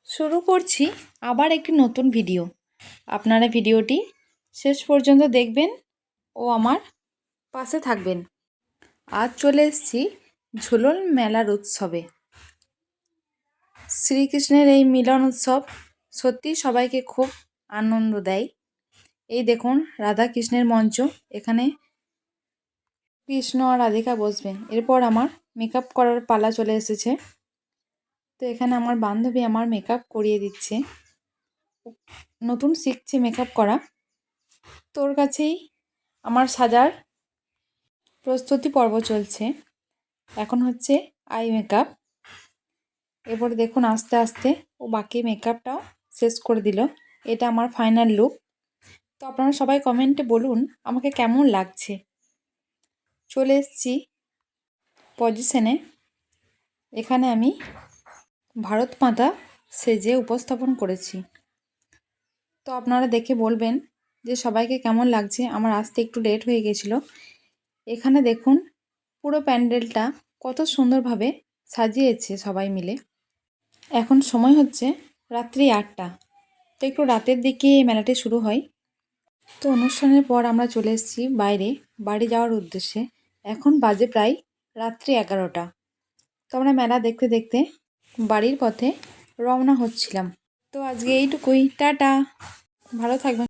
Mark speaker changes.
Speaker 1: শুরু করছি আবার একটি নতুন ভিডিও। আপনারা ভিডিওটি শেষ পর্যন্ত দেখবেন ও আমার পাশে থাকবেন। আজ চলে এসেছি ঝুলন মেলার উৎসবে। শ্রীকৃষ্ণের এই মিলন উৎসব সত্যি সবাইকে খুব আনন্দ দেয়। এই দেখুন রাধা কৃষ্ণের মঞ্চ, এখানে কৃষ্ণ আর রাধিকা বসবেন। এরপর আমার মেকআপ করার পালা চলে এসেছে। তো এখানে আমার বান্ধবী আমার মেকআপ করিয়ে দিচ্ছে, নতুন শিখছে মেকআপ করা। তোর কাছেই আমার সাজার প্রস্তুতি পর্ব চলছে। এখন হচ্ছে আই মেকআপ। এরপরে দেখুন আস্তে আস্তে ও বাকি মেকআপটাও শেষ করে দিল। এটা আমার ফাইনাল লুক। তো আপনারা সবাই কমেন্টে বলুন আমাকে কেমন লাগছে। চলে এসেছি পজিশনে। এখানে আমি ভারত মাতা সেজে উপস্থাপন করেছি। তো আপনারা দেখে বলবেন যে সবাইকে কেমন লাগছে। আমার আসতে একটু লেট হয়ে গেছিলো। এখানে দেখুন পুরো প্যান্ডেলটা কত সুন্দরভাবে সাজিয়েছে সবাই মিলে। এখন সময় হচ্ছে রাত্রি 8টা। তো একটু রাতের দিকে মেলাটি শুরু হয়। তো অনুষ্ঠানের পর আমরা চলে এসেছি বাইরে বাড়ি যাওয়ার উদ্দেশ্যে। এখন বাজে প্রায় রাত্রি 11টা। তো আমরা মেলা দেখতে দেখতে বাড়ির পথে রওনা হচ্ছিলাম। তো আজকে এইটুকুই, টাটা, ভালো থাকবেন।